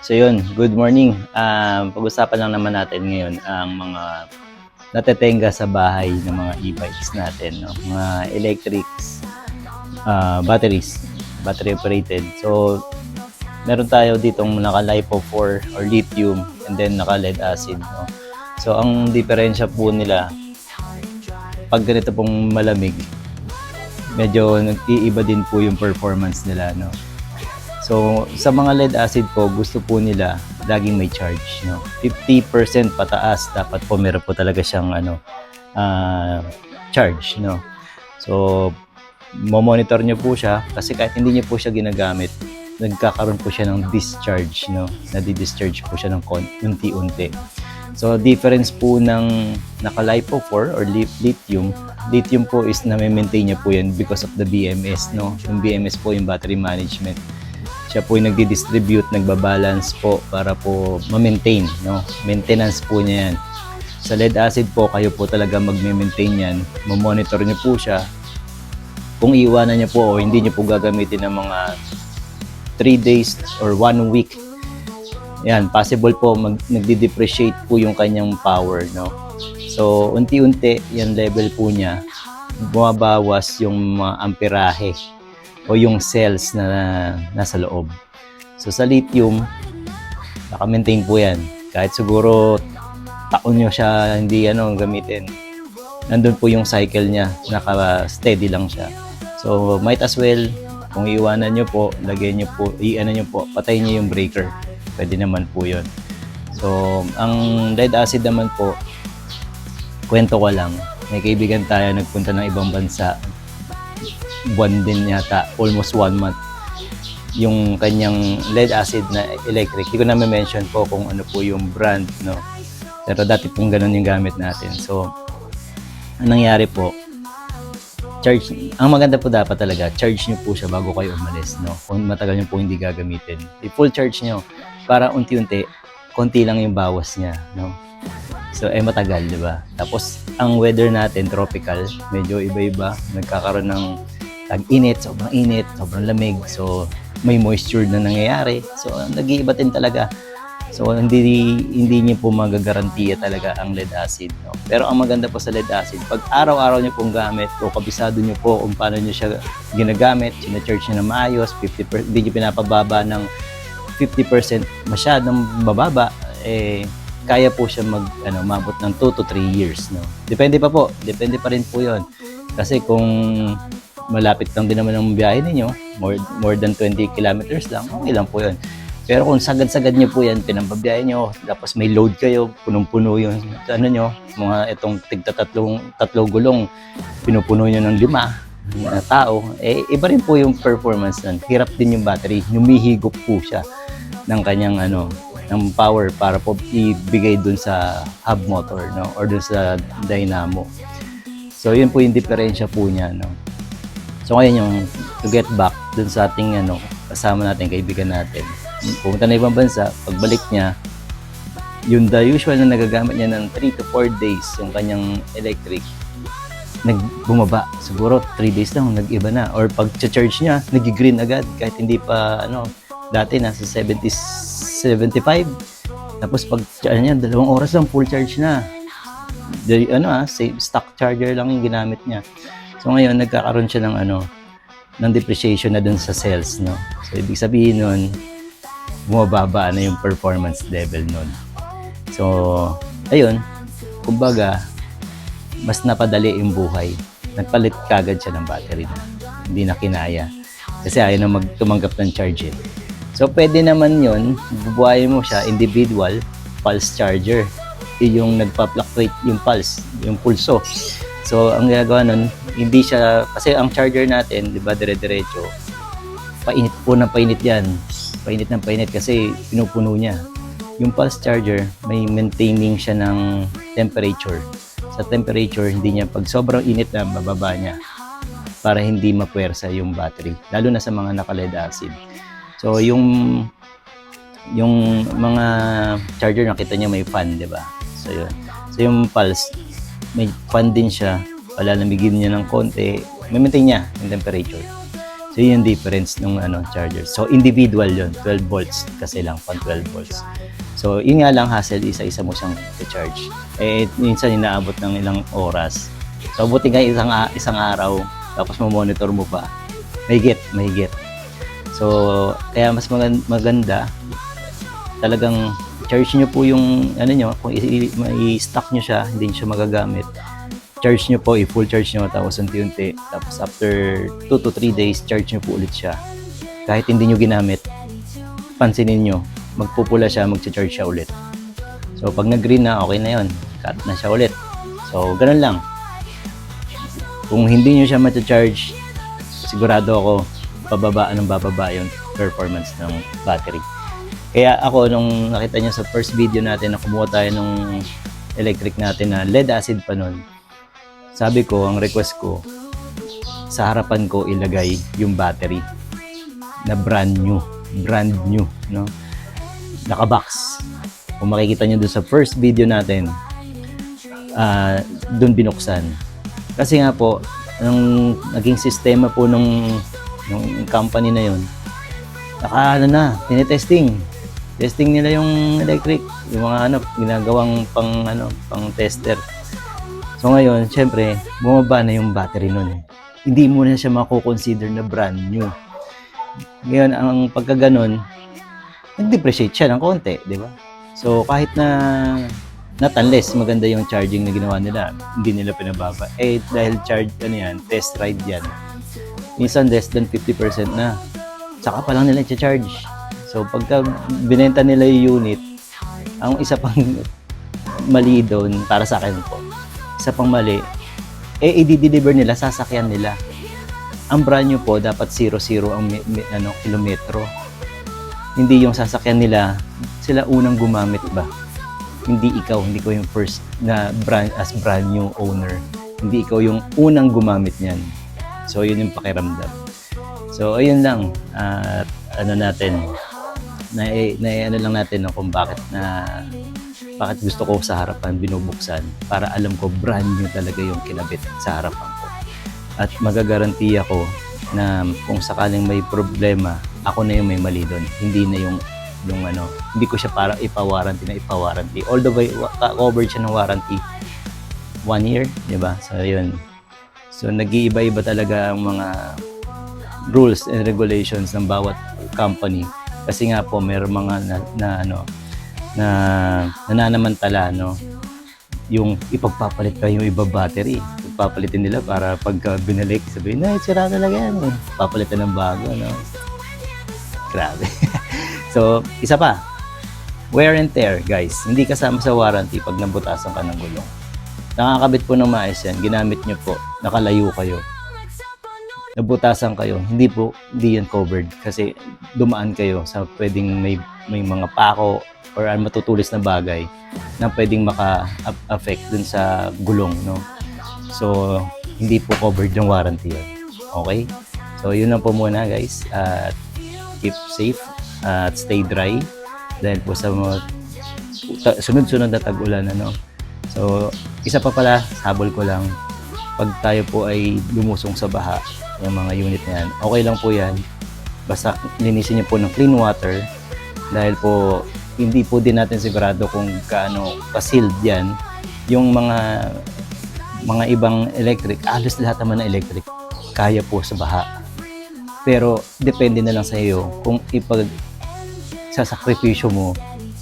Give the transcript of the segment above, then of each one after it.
So yun, good morning. Pag-usapan lang naman natin ngayon ang mga natetenga sa bahay ng mga e-bikes natin, no? Mga electrics, batteries, battery operated. So meron tayo ditong naka LiPo 4 or lithium and then naka lead acid, no? So ang diferensya po nila, pag ganito pong malamig, medyo nag-iiba din po yung performance nila, no? So, sa mga lead acid po, gusto po nila laging may charge, no? 50% pataas, dapat po meron po talaga siyang charge, no? So, mo-monitor niyo po siya kasi kahit hindi niyo po siya ginagamit, nagkakaroon po siya ng discharge, no? Nadi-discharge po siya ng unti-unti. So, difference po ng naka-LiPo 4 or lithium, lithium po is na-maintain niya po yan because of the BMS, no? Yung BMS po yung battery management. Siya po yung nagdi-distribute, nagbabalance po para po ma-maintain, no? Maintenance po niya yan. Sa lead acid po, kayo po talaga mag-maintain yan. Mamonitor niyo po siya. Kung iiwanan niyo po o hindi niyo po gagamitin ng mga 3 days or 1 week, yan, possible po nagdi-depreciate po yung kanyang power, no? So, unti-unti, yung level po niya, bumabawas yung mga amperahe o yung cells na nasa loob. So sa lithium, naka-maintain po yan. Kahit siguro taon nyo siya hindi gamitin, nandun po yung cycle niya, naka-steady lang siya. So might as well, kung iiwanan nyo po, lagyan nyo po, patayin nyo yung breaker. Pwede naman po yun. So ang lead acid naman po, kwento ko lang, may kaibigan tayo nagpunta ng ibang bansa, buwan din yata, almost 1 month, yung kanyang lead acid na electric. Hindi ko na mention po kung ano po yung brand, no? Pero dati pong ganun yung gamit natin. So, ang nangyari po, charge, ang maganda po dapat talaga, charge nyo po siya bago kayo umalis, no? Kung matagal nyo po hindi gagamitin, i-full charge nyo para unti-unti, konti lang yung bawas niya, no? So, matagal, di ba? Tapos, ang weather natin, tropical, medyo iba-iba, nagkakaroon ng tag-init, sobrang init, sobrang lamig. So, may moisture na nangyayari. So, nag-iiba din talaga. So, hindi niyo po magagarantiya talaga ang lead acid, no? Pero ang maganda po sa lead acid, pag araw-araw niyo pong gamit o kabisado niyo po kung paano niyo siya ginagamit, sina-charge niyo na maayos, 50%, hindi niyo pinapababa ng 50% masyadong bababa, kaya po siya mabot ng 2 to 3 years, no? Depende pa rin po 'yon. Kasi kung malapit lang din naman ang biyahe ninyo, more than 20 kilometers lang, okay lang po 'yon. Pero kung sagad-sagad niyo po 'yan, pinababiyahe niyo, tapos may load kayo, punong-puno 'yung niyo, mga itong tatlong gulong, pinupuno niyo ng 5 na tao, iba rin po 'yung performance nun. Hirap din 'yung battery, humihigop po siya ng kanyang ng power para po ibigay dun sa hub motor, no, or dun sa dynamo. So yun po yung diferensya po niya, no. So ngayon yung to get back dun sa ating kasama natin, kaibigan natin, pumunta na ibang bansa, pagbalik niya, yung the usual na nagagamit niya ng 3 to 4 days yung kanyang electric, nagbumaba, siguro 3 days lang nag-iba na, or pag charge niya nag-green agad kahit hindi pa dati nasa 75, tapos pag niya 2 oras lang full charge na. Stock charger lang yung ginamit niya. So ngayon nagkakaroon siya ng depreciation na dun sa cells, no. So ibig sabihin nun, bumababa na yung performance level nun. So ayun, kumbaga mas napadali yung buhay. Nagpalit kagad siya ng battery na hindi na kinaya kasi ayaw na tumanggap ng charge. So, pwede naman yun, bubuhayin mo siya, individual pulse charger. Yung nagpa-fluctuate yung pulse, yung pulso. So, ang ginagawa nun, hindi siya, kasi ang charger natin, di ba, dire-diretso, painit po ng painit yan. Painit ng painit kasi pinupuno niya. Yung pulse charger, may maintaining siya ng temperature. Sa temperature, hindi niya, pag sobrang init na, bababa niya para hindi mapuwersa yung battery, lalo na sa mga naka-lead acid. So, yung mga charger, nakita niya may fan, di ba? So, yun. So, yung pulse, may fan din siya. Palalamigin niya ng konti. May maintain niya yung temperature. So yun yung difference ng charger. So individual yun, 12 volts kasi lang, pang 12 volts. So yun nga lang hassle, isa-isa mo siyang i-charge. Minsan inaabot ng ilang oras. So buti nga isang araw, tapos mo-monitor mo pa. Mahigit. So kaya mas maganda talagang charge nyo po yung kung i-stock nyo siya, hindi nyo siya magagamit. Charge nyo po, i-full charge nyo, tapos unti-unti. Tapos after 2 to 3 days, charge nyo po ulit siya. Kahit hindi nyo ginamit, pansinin nyo, magpupula siya, mag-charge siya ulit. So pag nag-green na, okay na yun. Cut na siya ulit. So ganun lang. Kung hindi nyo siya ma-charge, sigurado ako, bababa yung performance ng battery. Kaya ako, nung nakita nyo sa first video natin na kumuha tayo nung electric natin na lead acid pa nun, sabi ko, ang request ko, sa harapan ko ilagay yung battery na brand new, no? Nakabox. Kung makikita nyo doon sa first video natin, doon binuksan. Kasi nga po, ang naging sistema po nung company na yun, tinetesting. Testing nila yung electric, yung mga ginagawang pang tester. So ngayon, syempre, bumaba na yung battery nun. Hindi mo na siya mako-consider na brand new. Ngayon, ang pagkaganon, nag-depreciate siya ng konti, di ba? So kahit not unless maganda yung charging na ginawa nila, hindi nila pinababa. Dahil test ride yan. Minsan less than 50% na. Saka pa lang nila i-charge. So pagka binenta nila yung unit, ang isa pang mali doon para sa akin po. Isa pang mali, i-deliver nila, sasakyan nila. Ang brand new po, dapat 0-0 ang kilometro. Hindi yung sasakyan nila, sila unang gumamit ba? Hindi ko yung first na brand new owner. Hindi ikaw yung unang gumamit niyan. So, yun yung pakiramdam. So, ayun lang. Lang natin kung bakit gusto ko sa harapan binubuksan para alam ko brand new talaga yung kinabit sa harapan ko. At magagarantiya ko na kung sakaling may problema, ako na yung may mali doon. Hindi na yung hindi ko siya para ipa-warranty. All the way, covered siya ng warranty 1 year, di ba? So, yun. So, nag-iiba-iba talaga ang mga rules and regulations ng bawat company. Kasi nga po, mayroong mga nananamantala, yung ipagpapalit pa yung iba battery. Papalitin nila para pagka binalik, sabihin, sira talaga yan. Papalitan ng bago, Grabe. So, isa pa, wear and tear, guys. Hindi kasama sa warranty pag nabutasan ka ng gulong. Nakakabit po ng maayos yan, ginamit nyo po, nakalayo kayo. Nabutasan kayo, hindi yan covered kasi dumaan kayo sa pwedeng may mga pako or matutulis na bagay na pwedeng maka-affect dun sa gulong, So, hindi po covered yung warranty yun. Okay? So, yun lang po muna, guys. Keep safe at stay dry dahil po sa mga sunod-sunod na tag-ulan, So, isa pa pala, habol ko lang, pag tayo po ay lumusong sa baha, yung mga unit na yan, okay lang po yan. Basta linisin niyo po ng clean water dahil po hindi po din natin sigurado kung gaano ka-sealed yan. Yung mga ibang electric, halos lahat naman ng electric, kaya po sa baha. Pero depende na lang sa iyo kung sasakripisyo mo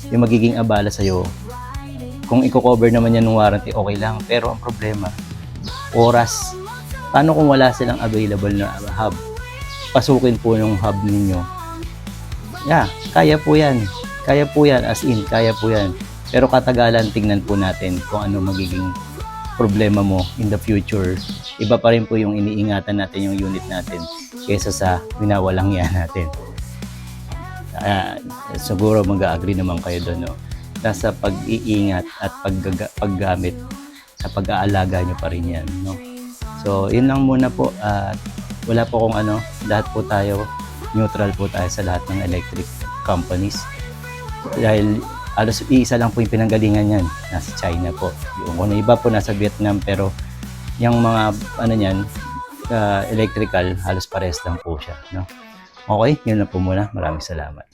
yung magiging abala sa iyo. Kung i-cover naman yan ng warranty, okay lang. Pero ang problema, oras. Paano kung wala silang available na hub? Pasukin po yung hub ninyo. Kaya po yan. Kaya po yan, as in, kaya po yan. Pero katagalan, tingnan po natin kung ano magiging problema mo in the future. Iba pa rin po yung iniingatan natin yung unit natin kaysa sa winawalang yan natin. Siguro mag-agree naman kayo doon, Nasa pag-iingat at paggamit sa pag-aalaga nyo pa rin yan, So, yun lang muna po. Wala po kung lahat po tayo, neutral po tayo sa lahat ng electric companies. Dahil alos iisa lang po yung pinanggalingan yan, nasa China po. Yung iba po nasa Vietnam, pero yung mga electrical, halos pares lang po siya, no? Okay, yun lang po muna. Maraming salamat.